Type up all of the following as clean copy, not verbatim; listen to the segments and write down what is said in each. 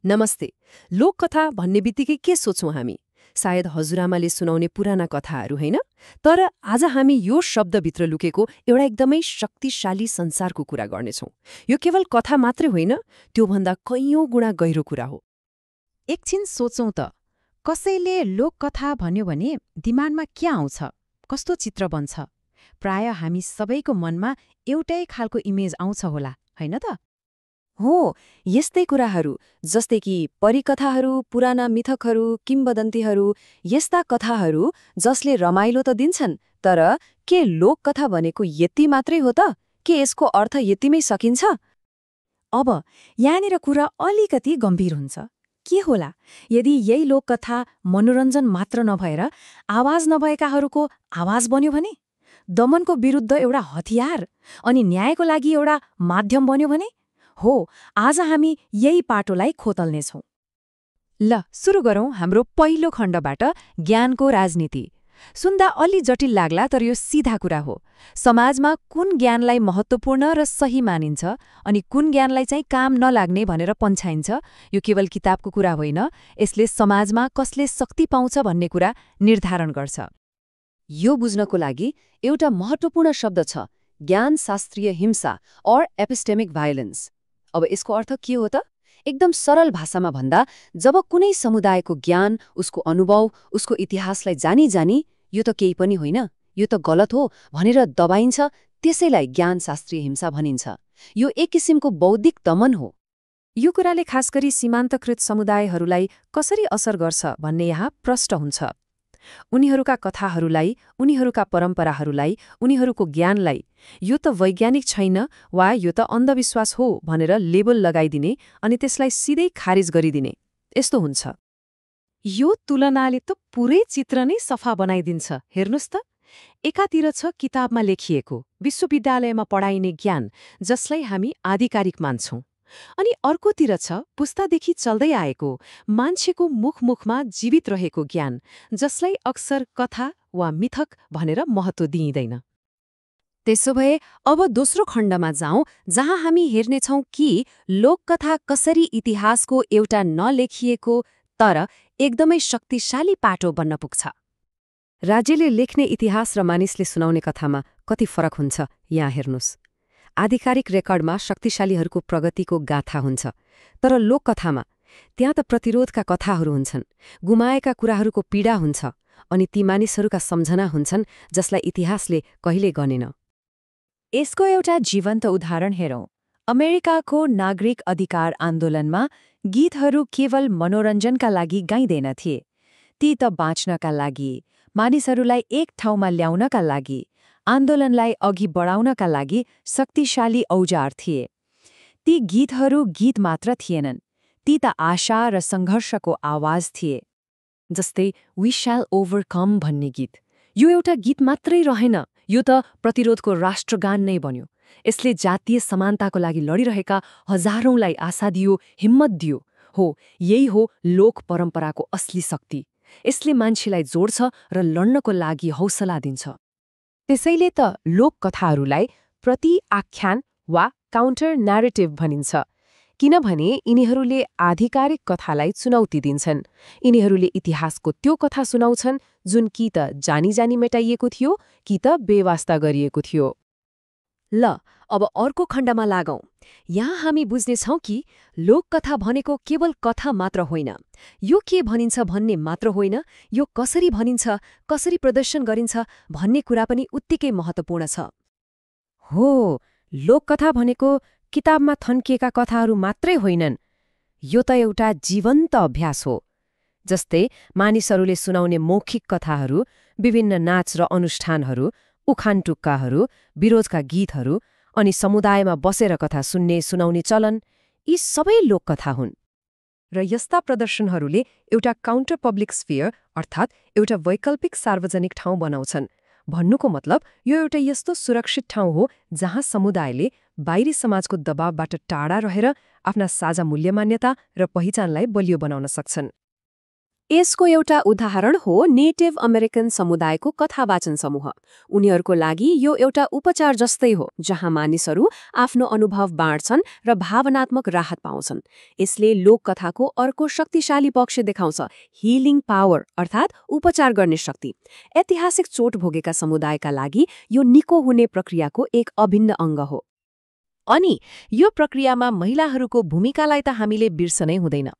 नमस्ते। लोककथा भन्ने बित्तिकै के सोच्छौँ हामी? सायद हजुरआमाले सुनाउने पुराना कथाहरू होइन? तर आज हामी यो शब्दभित्र लुकेको एउटा एकदमै शक्तिशाली संसारको कुरा गर्नेछौँ। यो केवल कथा मात्रै होइन, त्योभन्दा कैयौँ गुणा गहिरो कुरा हो। एकछिन सोचौँ त, कसैले लोककथा भन्यो भने दिमागमा के आउँछ, कस्तो चित्र बन्छ? प्राय हामी सबैको मनमा एउटै खालको इमेज आउँछ होला, होइन त? हो, यस्तै कुराहरू जस्तै कि परिकथाहरू, पुराना मिथकहरू, किम्वदन्तीहरू, यस्ता कथाहरू जसले रमाइलो त दिन्छन्, तर के लोककथा भनेको यति मात्रै हो त? के यसको अर्थ यतिमै सकिन्छ? अब यहाँनिर कुरा अलिकति गम्भीर हुन्छ। के होला यदि यही लोककथा मनोरञ्जन मात्र नभएर आवाज नभएकाहरूको आवाज बन्यो भने? दमनको विरुद्ध एउटा हतियार अनि न्यायको लागि एउटा माध्यम बन्यो भने? हो, आज हामी यही पाटोलाई खोतल्नेछौँ। ल, सुरु गरौँ हाम्रो पहिलो खण्डबाट, ज्ञानको राजनीति। सुन्दा अलि जटिल लाग्ला, तर यो सिधा कुरा हो। समाजमा कुन ज्ञानलाई महत्त्वपूर्ण र सही मानिन्छ अनि कुन ज्ञानलाई चाहिँ काम नलाग्ने भनेर पन्छाइन्छ, यो केवल किताबको कुरा होइन, यसले समाजमा कसले शक्ति पाउँछ भन्ने कुरा निर्धारण गर्छ। यो बुझ्नको लागि एउटा महत्त्वपूर्ण शब्द छ, ज्ञानशास्त्रीय हिंसा और एपिस्टेमिक भायोलेन्स। अब यसको अर्थ के हो त? एकदम सरल भाषामा भन्दा, जब कुनै समुदायको ज्ञान, उसको अनुभव, उसको इतिहासलाई जानी यो त केही पनि होइन, यो त गलत हो भनेर दबाइन्छ, त्यसैलाई ज्ञानशास्त्रीय हिंसा भनिन्छ। यो एक किसिमको बौद्धिक दमन हो। यो कुराले खास गरी सीमान्तकृत समुदायहरूलाई कसरी असर गर्छ भन्ने यहाँ प्रष्ट हुन्छ। उनीहरूका कथाहरूलाई, उनीहरूका परम्पराहरूलाई, उनीहरूको ज्ञानलाई यो त वैज्ञानिक छैन वा यो त अन्धविश्वास हो भनेर लेबल लगाइदिने अनि त्यसलाई सिधै खारिज गरिदिने, यस्तो हुन्छ। यो तुलनाले त पुरै चित्र नै सफा बनाइदिन्छ। हेर्नुस् त, एकातिर छ किताबमा लेखिएको, विश्वविद्यालयमा पढाइने ज्ञान जसलाई हामी आधिकारिक मान्छौँ, अनि अर्कोतिर छ पुस्तादेखि चल्दै आएको, मान्छेको मुखमा जीवित रहेको ज्ञान जसलाई अक्सर कथा वा मिथक भनेर महत्त्व दिइँदैन। त्यसो भए अब दोस्रो खण्डमा जाउँ, जहाँ हामी हेर्नेछौँ कि लोककथा कसरी इतिहासको एउटा नलेखिएको तर एकदमै शक्तिशाली पाटो बन्न पुग्छ। राज्यले लेख्ने इतिहास र मानिसले सुनाउने कथामा कति फरक हुन्छ, यहाँ हेर्नुस्। आधिकारिक रेकर्डमा शक्तिशालीहरूको प्रगतिको गाथा हुन्छ, तर लोककथामा त्यहाँ त प्रतिरोधका कथाहरू हुन्छन्, गुमाएका कुराहरूको पीडा हुन्छ, अनि ती मानिसहरूका सम्झना हुन्छन् जसलाई इतिहासले कहिले गनेन। यसको एउटा जीवन्त उदाहरण हेरौँ। अमेरिकाको नागरिक अधिकार आन्दोलनमा गीतहरू केवल मनोरञ्जनका लागि गाइँदैन थिए। ती त बाँच्नका लागि, मानिसहरूलाई एक ठाउँमा ल्याउनका लागि, आन्दोलनलाई अघि बढाउनका लागि शक्तिशाली औजार थिए। ती गीतहरू गीत मात्र थिएनन्, ती त आशा र सङ्घर्षको आवाज थिए। जस्तै वी श्याल ओभरकम भन्ने गीत, यो एउटा गीत मात्रै रहेन, यो त प्रतिरोधको राष्ट्रगान नै बन्यो। यसले जातीय समानताको लागि लडिरहेका हजारौंलाई आशा दियो, हिम्मत दियो। हो, यही हो लोक परम्पराको असली शक्ति। यसले मान्छेलाई जोड्छ र लड्नको लागि हौसला दिन्छ। त्यसैले त लोककथाहरूलाई प्रति-आख्यान वा काउन्टर न्यारेटिभ भनिन्छ, किनभने यिनीहरूले आधिकारिक कथालाई चुनौती दिन्छन्। यिनीहरूले इतिहासको त्यो कथा सुनाउँछन् जुन कि त जानी मेटाइएको थियो कि त बेवास्ता गरिएको थियो। ल, अब अर्को खण्डमा लागौँ। यहाँ हामी बुझ्नेछौँ कि लोककथा भनेको केवल कथा मात्र होइन, यो के भनिन्छ भन्ने मात्र होइन, यो कसरी भनिन्छ, कसरी प्रदर्शन गरिन्छ भन्ने कुरा पनि उत्तिकै महत्त्वपूर्ण छ। हो, लोककथा भनेको किताबमा थन्किएका कथाहरू मात्रै होइनन्, यो त एउटा जीवन्त अभ्यास हो। जस्तै मानिसहरूले सुनाउने मौखिक कथाहरू, विभिन्न नाच र अनुष्ठानहरू, उखान-टुक्काहरू, विरोधका गीतहरू, अनि समुदायमा बसेर कथा सुनाउने चलन, यी सबै लोककथा हुन्। र यस्ता प्रदर्शनहरूले एउटा काउन्टर पब्लिक स्फियर अर्थात् एउटा वैकल्पिक सार्वजनिक ठाउँ बनाउँछन्। भन्नुको मतलब यो एउटा यस्तो सुरक्षित ठाउँ हो जहाँ समुदायले बाहिरी समाजको दबावबाट टाढा रहेर आफ्ना साझा मूल्य मान्यता र पहिचानलाई बलियो बनाउन सक्छन्। यसको एउटा उदाहरण हो नेटिभ अमेरिकन समुदायको कथा वाचन समूह। उनीहरूको लागि यो एउटा उपचार जस्तै हो, जहाँ मानिसहरू आफ्नो अनुभव बाँड्छन् र भावनात्मक राहत पाउँछन्। यसले लोककथाको अर्को शक्तिशाली पक्ष देखाउँछ, हिलिङ पावर अर्थात् उपचार गर्ने शक्ति। ऐतिहासिक चोट भोगेका समुदायका लागि यो निको हुने प्रक्रियाको एक अभिन्न अङ्ग हो। अनि यो प्रक्रियामा महिलाहरूको भूमिकालाई त हामीले बिर्सनै हुँदैन।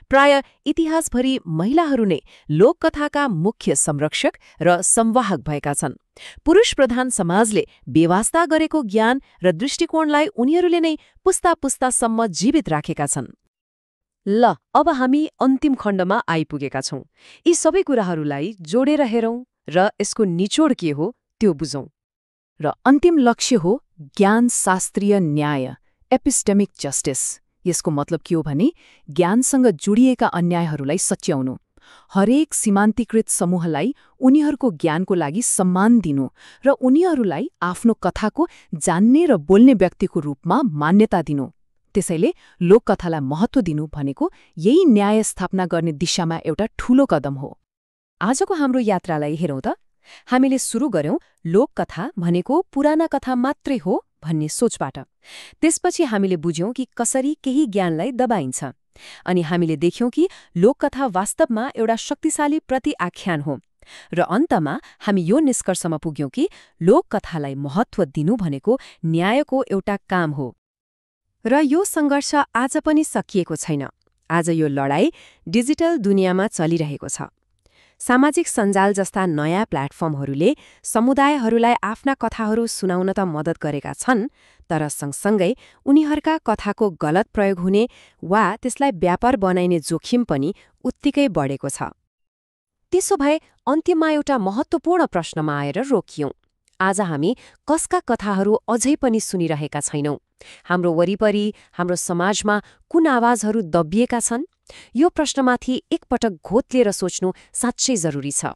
प्राय इतिहासभरि महिलाहरू नै लोककथाका मुख्य संरक्षक र संवाहक भएका छन्। पुरुष प्रधान समाजले बेवास्ता गरेको ज्ञान र दृष्टिकोणलाई उनीहरूले नै पुस्ता पुस्तासम्म जीवित राखेका छन्। ल, अब हामी अन्तिम खण्डमा आइपुगेका छौं। यी सबै कुराहरूलाई जोडेर हेरौं र यसको निचोड के हो त्यो बुझौं। र अन्तिम लक्ष्य हो ज्ञान शास्त्रीय न्याय, एपिस्टेमिक जस्टिस। यसको मतलब के हो भने ज्ञानसँग जोडिएका अन्यायहरूलाई सच्याउनु, हरेक सीमान्तीकृत समूहलाई उनीहरूको ज्ञानको लागि सम्मान दिनु र उनीहरूलाई आफ्नो कथाको जान्ने र बोल्ने व्यक्तिको रूपमा मान्यता दिनु। त्यसैले लोककथालाई महत्त्व दिनु भनेको यही न्याय स्थापना गर्ने दिशामा एउटा ठूलो कदम हो। आजको हाम्रो यात्रालाई हेरौँ त। हामीले सुरु गर्यौं लोककथा भनेको पुराना कथा मात्रै हो भन्ने सोचबाट। त्यसपछि हामीले बुझ्यौं कि कसरी केही ज्ञानलाई दबाइन्छ। अनि हामीले देख्यौं कि लोककथा वास्तवमा एउटा शक्तिशाली प्रतिआख्यान हो। र अन्तमा हामी यो निष्कर्षमा पुग्यौं कि लोककथालाई महत्त्व दिनु भनेको न्यायको एउटा काम हो। र यो सङ्घर्ष आज पनि सकिएको छैन। आज यो लडाईँ डिजिटल दुनियाँमा चलिरहेको छ। सामाजिक सञ्जाल जस्ता नयाँ प्लेटफर्महरूले समुदायहरूलाई आफ्ना कथाहरू सुनाउन त मद्दत गरेका छन्, तर सँगसँगै उनीहरूका कथाको गलत प्रयोग हुने वा त्यसलाई व्यापार बनाइने जोखिम पनि उत्तिकै बढेको छ। त्यसो भए अन्त्यमा एउटा महत्त्वपूर्ण प्रश्नमा आएर रोकियौं। आज हामी कसका कथाहरू अझै पनि सुनिरहेका छैनौं? हाम्रो वरिपरि, हाम्रो समाजमा कुन आवाजहरू दबिएका छन्? यो प्रश्नमाथि एकपटक घोत्लिएर सोच्नु साँच्चै जरुरी छ।